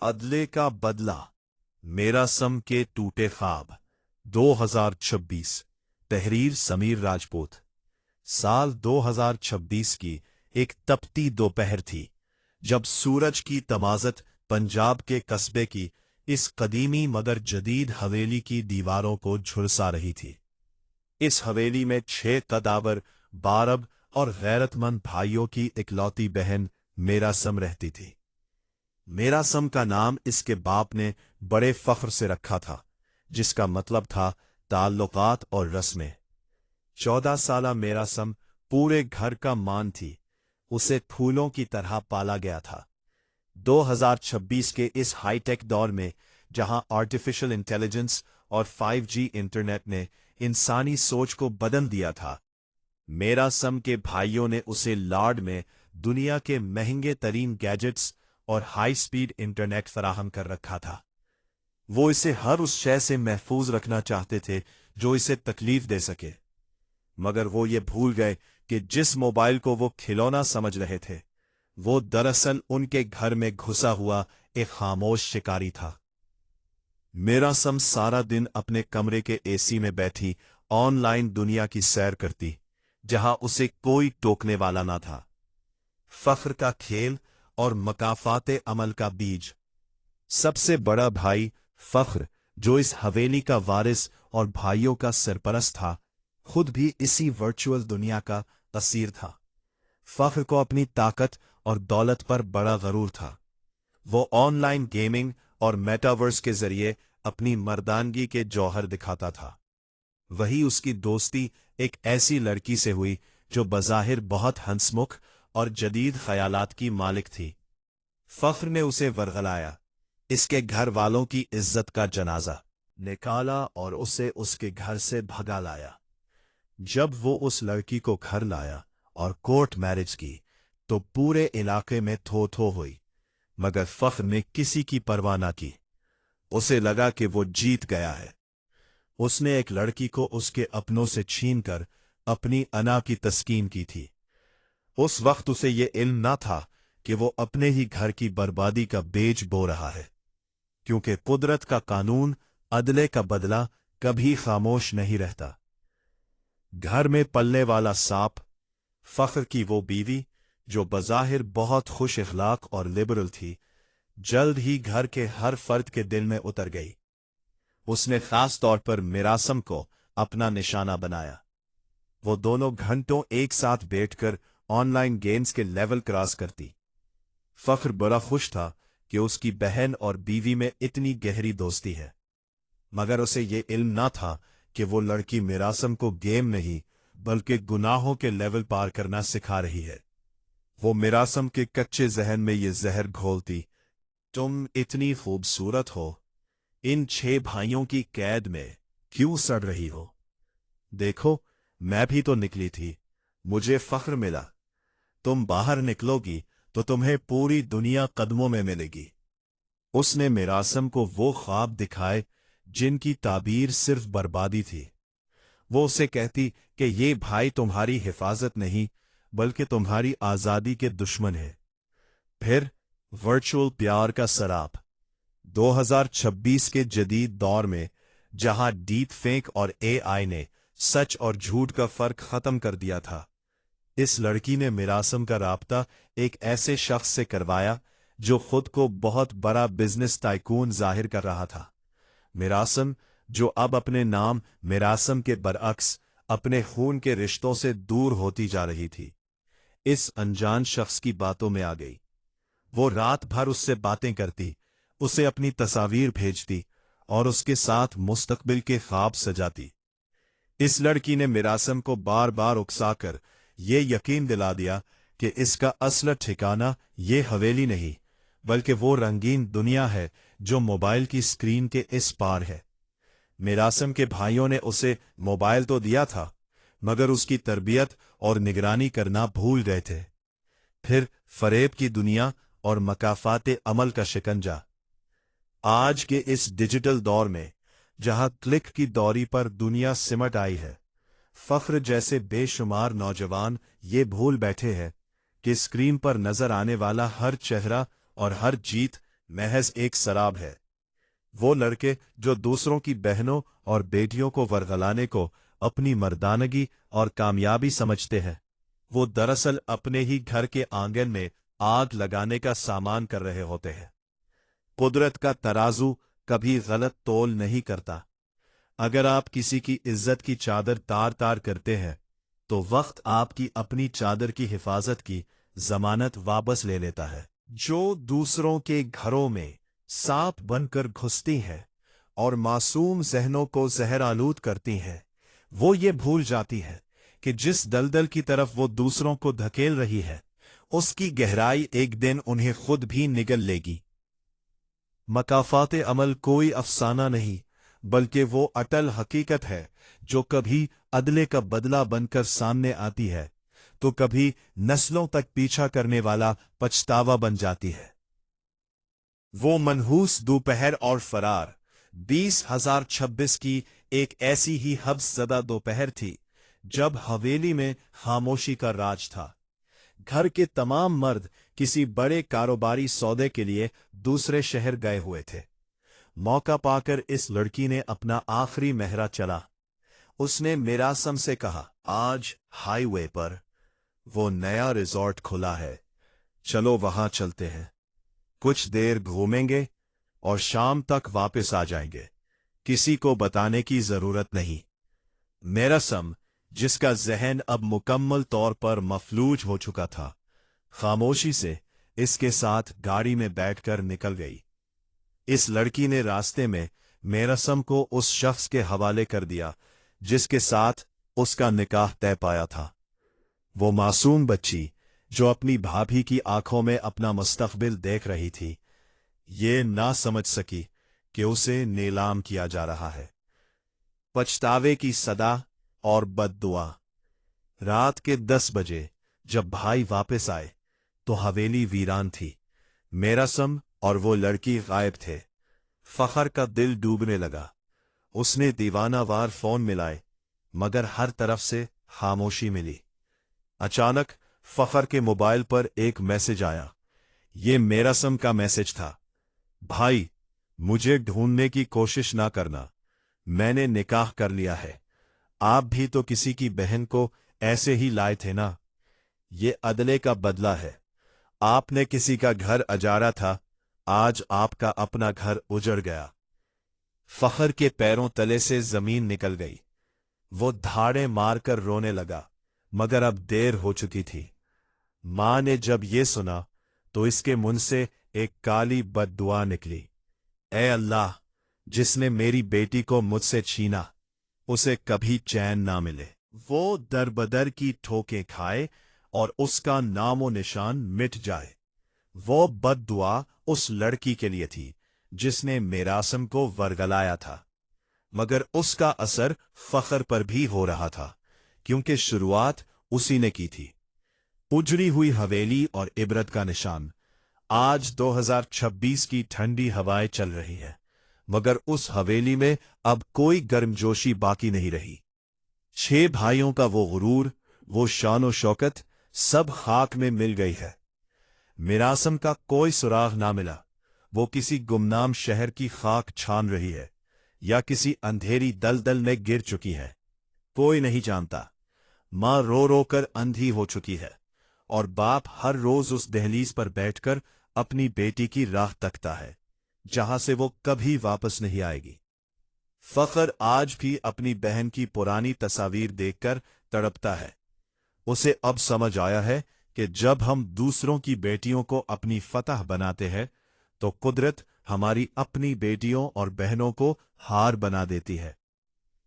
अदले का बदला, मेरासम के टूटे ख्वाब, 2026। तहरीर समीर राजपूत। साल 2026 की एक तपती दोपहर थी, जब सूरज की तमाज़त पंजाब के कस्बे की इस कदीमी मगर जदीद हवेली की दीवारों को झुलसा रही थी। इस हवेली में 6 कदावर, बारब और गैरतमंद भाइयों की इकलौती बहन मेरासम रहती थी। मेरासम का नाम इसके बाप ने बड़े फख्र से रखा था, जिसका मतलब था ताल्लुकात और रस्में। 14 साला मेरासम पूरे घर का मान थी। उसे फूलों की तरह पाला गया था। 2026 के इस हाईटेक दौर में, जहां आर्टिफिशियल इंटेलिजेंस और 5G इंटरनेट ने इंसानी सोच को बदल दिया था, मेरासम के भाइयों ने उसे लाड में दुनिया के महंगे तरीन गैजेट्स और हाई स्पीड इंटरनेट फराहम कर रखा था। वो इसे हर उस शय से महफूज रखना चाहते थे जो इसे तकलीफ दे सके, मगर वो ये भूल गए कि जिस मोबाइल को वो खिलौना समझ रहे थे, वो दरअसल उनके घर में घुसा हुआ एक खामोश शिकारी था। मेरासम सारा दिन अपने कमरे के एसी में बैठी ऑनलाइन दुनिया की सैर करती, जहां उसे कोई टोकने वाला ना था। फख्र का खेल और मकाफाते अमल का बीज। सबसे बड़ा भाई फख्र, जो इस हवेली का वारिस और भाइयों का सरपरस्त था, खुद भी इसी वर्चुअल दुनिया का असीर था। फख्र को अपनी ताकत और दौलत पर बड़ा गरूर था। वो ऑनलाइन गेमिंग और मेटावर्स के जरिए अपनी मर्दानगी के जौहर दिखाता था। वही उसकी दोस्ती एक ऐसी लड़की से हुई जो बज़ाहिर बहुत हंसमुख और जदीद ख्यालात की मालिक थी। फख्र ने उसे वरगलाया, इसके घर वालों की इज्जत का जनाजा निकाला और उसे उसके घर से भगा लाया। जब वो उस लड़की को घर लाया और कोर्ट मैरिज की, तो पूरे इलाके में थो थो हुई, मगर फख्र ने किसी की परवाह न की। उसे लगा कि वो जीत गया है। उसने एक लड़की को उसके अपनों से छीनकर अपनी अना की तस्कीन की थी। उस वक्त उसे ये इल्म न था कि वो अपने ही घर की बर्बादी का बेज बो रहा है, क्योंकि कुदरत का कानून अदले का बदला कभी खामोश नहीं रहता। घर में पलने वाला सांप, फख्र की वो बीवी जो बज़ाहिर बहुत खुश इखलाक और लिबरल थी, जल्द ही घर के हर फर्द के दिल में उतर गई। उसने खास तौर पर मेरासम को अपना निशाना बनाया। वो दोनों घंटों एक साथ बैठकर ऑनलाइन गेम्स के लेवल क्रॉस करती। फख्र बड़ा खुश था कि उसकी बहन और बीवी में इतनी गहरी दोस्ती है, मगर उसे ये इल्म न था कि वो लड़की मेरासम को गेम नहीं बल्कि गुनाहों के लेवल पार करना सिखा रही है। वो मेरासम के कच्चे जहन में ये जहर घोलती, तुम इतनी खूबसूरत हो, इन 6 भाइयों की कैद में क्यों सड़ रही हो? देखो, मैं भी तो निकली थी, मुझे फख्र मिला। तुम बाहर निकलोगी तो तुम्हें पूरी दुनिया कदमों में मिलेगी। उसने मेरासम को वो ख्वाब दिखाए जिनकी ताबीर सिर्फ बर्बादी थी। वो उसे कहती कि ये भाई तुम्हारी हिफाजत नहीं बल्कि तुम्हारी आजादी के दुश्मन है। फिर वर्चुअल प्यार का सराप। 2026 के जदीद दौर में, जहां डीप फेक और एआई ने सच और झूठ का फर्क खत्म कर दिया था, इस लड़की ने मेरासम का राब्ता एक ऐसे शख्स से करवाया जो खुद को बहुत बड़ा बिजनेस टाइकून जाहिर कर रहा था। मेरासम, जो अब अपने नाम मेरासम के बरअक्स अपने खून के रिश्तों से दूर होती जा रही थी, इस अनजान शख्स की बातों में आ गई। वो रात भर उससे बातें करती, उसे अपनी तस्वीर भेजती और उसके साथ मुस्तकबिल के ख्वाब सजाती। इस लड़की ने मेरासम को बार बार उकसाकर ये यकीन दिला दिया कि इसका असल ठिकाना ये हवेली नहीं बल्कि वो रंगीन दुनिया है जो मोबाइल की स्क्रीन के इस पार है। मेरासम के भाइयों ने उसे मोबाइल तो दिया था, मगर उसकी तरबियत और निगरानी करना भूल गए थे। फिर फरेब की दुनिया और मकाफाते अमल का शिकंजा। आज के इस डिजिटल दौर में, जहां क्लिक की दौरी पर दुनिया सिमट आई है, फख्र जैसे बेशुमार नौजवान ये भूल बैठे हैं कि स्क्रीन पर नजर आने वाला हर चेहरा और हर जीत महज एक शराब है। वो लड़के जो दूसरों की बहनों और बेटियों को वरगलाने को अपनी मर्दानगी और कामयाबी समझते हैं, वो दरअसल अपने ही घर के आंगन में आग लगाने का सामान कर रहे होते हैं। कुदरत का तराजू कभी गलत तोल नहीं करता। अगर आप किसी की इज्जत की चादर तार तार करते हैं, तो वक्त आपकी अपनी चादर की हिफाजत की जमानत वापस ले लेता है। जो दूसरों के घरों में सांप बनकर घुसती हैं और मासूम जहनों को जहर आलूद करती हैं, वो ये भूल जाती है कि जिस दलदल की तरफ वो दूसरों को धकेल रही है, उसकी गहराई एक दिन उन्हें खुद भी निगल लेगी। मकाफात अमल कोई अफसाना नहीं, बल्कि वो अटल हकीकत है जो कभी अदले का बदला बनकर सामने आती है, तो कभी नस्लों तक पीछा करने वाला पछतावा बन जाती है। वो मनहूस दोपहर और फरार 20,026 की एक ऐसी ही हब्सज़दा दोपहर थी जब हवेली में खामोशी का राज था। घर के तमाम मर्द किसी बड़े कारोबारी सौदे के लिए दूसरे शहर गए हुए थे। मौका पाकर इस लड़की ने अपना आखिरी महरा चला। उसने मिरासम से कहा, आज हाईवे पर वो नया रिजॉर्ट खुला है, चलो वहां चलते हैं। कुछ देर घूमेंगे और शाम तक वापस आ जाएंगे। किसी को बताने की जरूरत नहीं। मिरासम, जिसका जहन अब मुकम्मल तौर पर मफलूज हो चुका था, खामोशी से इसके साथ गाड़ी में बैठकर निकल गई। इस लड़की ने रास्ते में मिरासम को उस शख्स के हवाले कर दिया जिसके साथ उसका निकाह तय पाया था। वो मासूम बच्ची जो अपनी भाभी की आंखों में अपना मुस्तकबिल देख रही थी, ये ना समझ सकी कि उसे नीलाम किया जा रहा है। पछतावे की सदा और बद्दुआ। रात के 10 बजे जब भाई वापस आए तो हवेली वीरान थी। मिरासम और वो लड़की गायब थे। फखर का दिल डूबने लगा। उसने दीवानावार फोन मिलाए, मगर हर तरफ से खामोशी मिली। अचानक फखर के मोबाइल पर एक मैसेज आया। ये मिरासम का मैसेज था। भाई, मुझे ढूंढने की कोशिश ना करना, मैंने निकाह कर लिया है। आप भी तो किसी की बहन को ऐसे ही लाए थे ना। ये अदले का बदला है। आपने किसी का घर अजारा था, आज आपका अपना घर उजड़ गया। फखर के पैरों तले से जमीन निकल गई। वो धाड़े मारकर रोने लगा, मगर अब देर हो चुकी थी। मां ने जब ये सुना तो इसके मुंह से एक काली बद्दुआ निकली। ऐ अल्लाह, जिसने मेरी बेटी को मुझसे छीना, उसे कभी चैन ना मिले। वो दरबदर की ठोकें खाए और उसका नामो निशान मिट जाए। वो बद्दुआ उस लड़की के लिए थी जिसने मिरासम को वरगलाया था, मगर उसका असर फखर पर भी हो रहा था, क्योंकि शुरुआत उसी ने की थी। उजड़ी हुई हवेली और इबरत का निशान। आज 2026 की ठंडी हवाएं चल रही है, मगर उस हवेली में अब कोई गर्मजोशी बाकी नहीं रही। 6 भाइयों का वो गुरूर, वो शानो शौकत, सब खाक में मिल गई है। मिरासम का कोई सुराग ना मिला। वो किसी गुमनाम शहर की खाक छान रही है या किसी अंधेरी दलदल में गिर चुकी है, कोई नहीं जानता। मां रो रो कर अंधी हो चुकी है और बाप हर रोज उस दहलीज पर बैठकर अपनी बेटी की राह तकता है, जहां से वो कभी वापस नहीं आएगी। फखर आज भी अपनी बहन की पुरानी तस्वीर देखकर तड़पता है। उसे अब समझ आया है कि जब हम दूसरों की बेटियों को अपनी फतह बनाते हैं, तो कुदरत हमारी अपनी बेटियों और बहनों को हार बना देती है।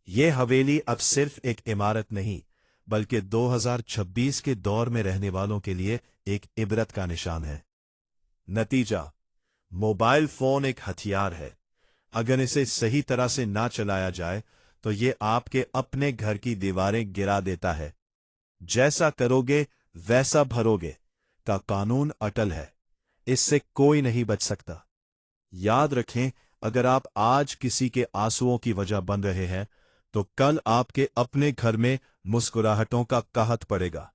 ये हवेली अब सिर्फ एक इमारत नहीं, बल्कि 2026 के दौर में रहने वालों के लिए एक इबरत का निशान है। नतीजा, मोबाइल फोन एक हथियार है। अगर इसे सही तरह से ना चलाया जाए तो ये आपके अपने घर की दीवारें गिरा देता है। जैसा करोगे वैसा भरोगे का कानून अटल है, इससे कोई नहीं बच सकता। याद रखें, अगर आप आज किसी के आंसुओं की वजह बन रहे हैं, तो कल आपके अपने घर में मुस्कुराहटों का कहत पड़ेगा।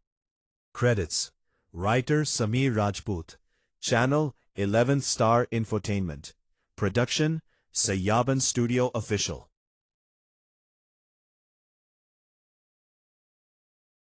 Credits: writer Sameer Rajput, channel 11th Star Infotainment. Production, Sayaban Studio Official.